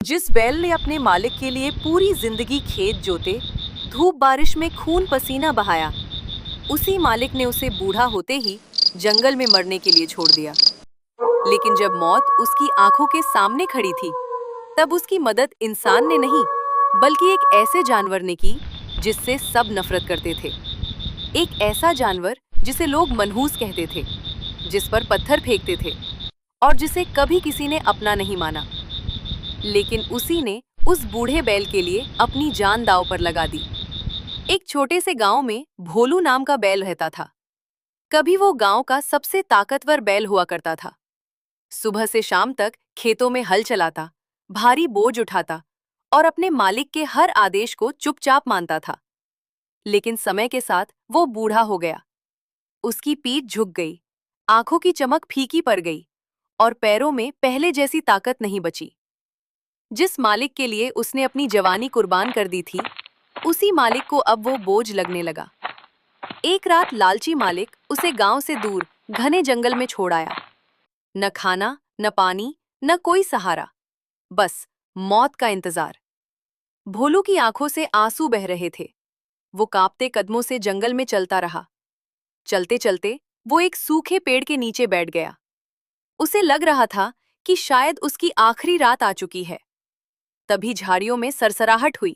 जिस बैल ने अपने मालिक के लिए पूरी जिंदगी खेत जोते, धूप बारिश में खून पसीना बहाया, उसी मालिक ने उसे बूढ़ा होते ही जंगल में मरने के लिए छोड़ दिया। लेकिन जब मौत उसकी आंखों के सामने खड़ी थी, तब उसकी मदद इंसान ने नहीं, बल्कि एक ऐसे जानवर ने की जिससे सब नफरत करते थे। एक ऐसा जानवर जिसे लोग मनहूस कहते थे, जिस पर पत्थर फेंकते थे और जिसे कभी किसी ने अपना नहीं माना। लेकिन उसी ने उस बूढ़े बैल के लिए अपनी जान दांव पर लगा दी। एक छोटे से गांव में भोलू नाम का बैल रहता था। कभी वो गांव का सबसे ताकतवर बैल हुआ करता था। सुबह से शाम तक खेतों में हल चलाता, भारी बोझ उठाता और अपने मालिक के हर आदेश को चुपचाप मानता था। लेकिन समय के साथ वो बूढ़ा हो गया। उसकी पीठ झुक गई, आंखों की चमक फीकी पड़ गई और पैरों में पहले जैसी ताकत नहीं बची। जिस मालिक के लिए उसने अपनी जवानी कुर्बान कर दी थी, उसी मालिक को अब वो बोझ लगने लगा। एक रात लालची मालिक उसे गांव से दूर घने जंगल में छोड़ आया। न खाना, न पानी, न कोई सहारा, बस मौत का इंतजार। भोलू की आंखों से आंसू बह रहे थे। वो कांपते कदमों से जंगल में चलता रहा। चलते चलते वो एक सूखे पेड़ के नीचे बैठ गया। उसे लग रहा था कि शायद उसकी आखिरी रात आ चुकी है। तभी झाड़ियों में सरसराहट हुई।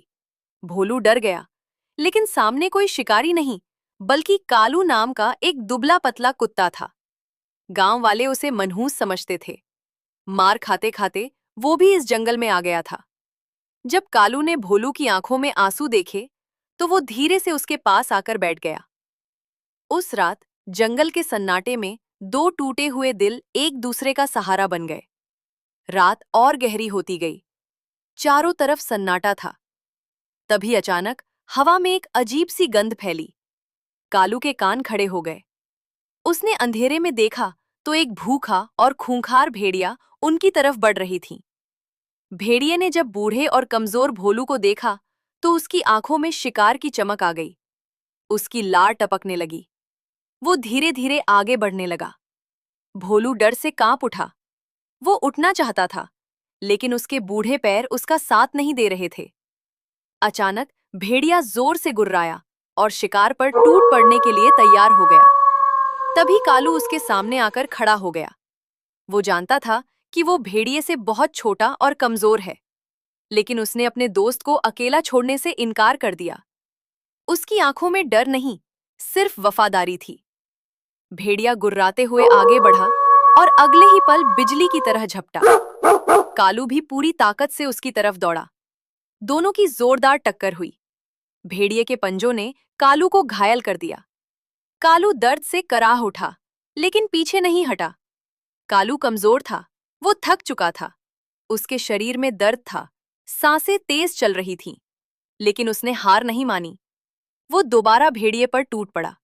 भोलू डर गया, लेकिन सामने कोई शिकारी नहीं, बल्कि कालू नाम का एक दुबला पतला कुत्ता था। गांव वाले उसे मनहूस समझते थे। मार खाते खाते वो भी इस जंगल में आ गया था। जब कालू ने भोलू की आंखों में आंसू देखे, तो वो धीरे से उसके पास आकर बैठ गया। उस रात जंगल के सन्नाटे में दो टूटे हुए दिल एक दूसरे का सहारा बन गए। रात और गहरी होती गई। चारों तरफ सन्नाटा था। तभी अचानक हवा में एक अजीब सी गंध फैली। कालू के कान खड़े हो गए। उसने अंधेरे में देखा तो एक भूखा और खूंखार भेड़िया उनकी तरफ बढ़ रही थी। भेड़िए ने जब बूढ़े और कमजोर भोलू को देखा, तो उसकी आंखों में शिकार की चमक आ गई। उसकी लार टपकने लगी। वो धीरे धीरे आगे बढ़ने लगा। भोलू डर से कांप उठा। वो उठना चाहता था, लेकिन उसके बूढ़े पैर उसका साथ नहीं दे रहे थे। अचानक भेड़िया जोर से गुर्राया और शिकार पर टूट पड़ने के लिए तैयार हो गया। तभी कालू उसके सामने आकर खड़ा हो गया। वो जानता था कि वो भेड़िए से बहुत छोटा और कमजोर है, लेकिन उसने अपने दोस्त को अकेला छोड़ने से इनकार कर दिया। उसकी आंखों में डर नहीं, सिर्फ वफादारी थी। भेड़िया गुर्राते हुए आगे बढ़ा और अगले ही पल बिजली की तरह झपटा। कालू भी पूरी ताकत से उसकी तरफ दौड़ा। दोनों की जोरदार टक्कर हुई। भेड़िए के पंजों ने कालू को घायल कर दिया। कालू दर्द से कराह उठा, लेकिन पीछे नहीं हटा। कालू कमजोर था, वो थक चुका था। उसके शरीर में दर्द था, सांसें तेज चल रही थीं, लेकिन उसने हार नहीं मानी। वो दोबारा भेड़िए पर टूट पड़ा।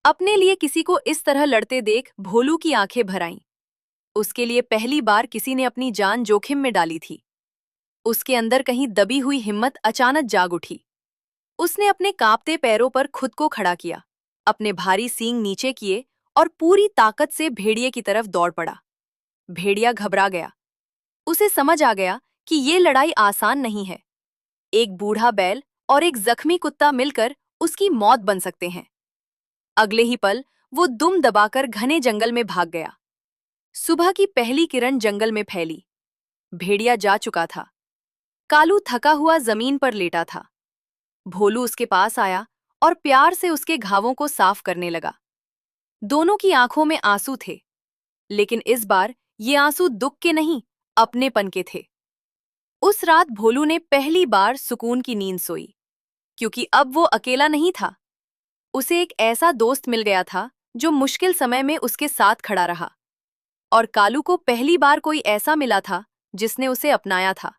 अपने लिए किसी को इस तरह लड़ते देख भोलू की आंखें भर आईं। उसके लिए पहली बार किसी ने अपनी जान जोखिम में डाली थी। उसके अंदर कहीं दबी हुई हिम्मत अचानक जाग उठी। उसने अपने कांपते पैरों पर खुद को खड़ा किया, अपने भारी सींग नीचे किए और पूरी ताकत से भेड़िए की तरफ दौड़ पड़ा। भेड़िया घबरा गया। उसे समझ आ गया कि ये लड़ाई आसान नहीं है। एक बूढ़ा बैल और एक जख्मी कुत्ता मिलकर उसकी मौत बन सकते हैं। अगले ही पल वो दुम दबाकर घने जंगल में भाग गया। सुबह की पहली किरण जंगल में फैली। भेड़िया जा चुका था। कालू थका हुआ जमीन पर लेटा था। भोलू उसके पास आया और प्यार से उसके घावों को साफ करने लगा। दोनों की आंखों में आंसू थे, लेकिन इस बार ये आंसू दुख के नहीं, अपनेपन के थे। उस रात भोलू ने पहली बार सुकून की नींद सोई, क्योंकि अब वो अकेला नहीं था। उसे एक ऐसा दोस्त मिल गया था जो मुश्किल समय में उसके साथ खड़ा रहा। और कालू को पहली बार कोई ऐसा मिला था जिसने उसे अपनाया था।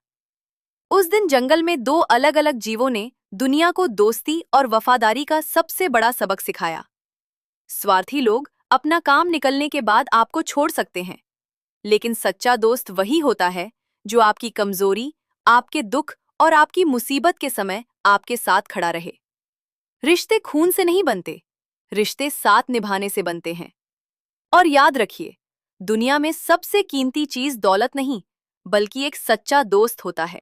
उस दिन जंगल में दो अलग अलग जीवों ने दुनिया को दोस्ती और वफादारी का सबसे बड़ा सबक सिखाया। स्वार्थी लोग अपना काम निकलने के बाद आपको छोड़ सकते हैं, लेकिन सच्चा दोस्त वही होता है जो आपकी कमजोरी, आपके दुख और आपकी मुसीबत के समय आपके साथ खड़ा रहे। रिश्ते खून से नहीं बनते, रिश्ते साथ निभाने से बनते हैं। और याद रखिए, दुनिया में सबसे कीमती चीज दौलत नहीं, बल्कि एक सच्चा दोस्त होता है।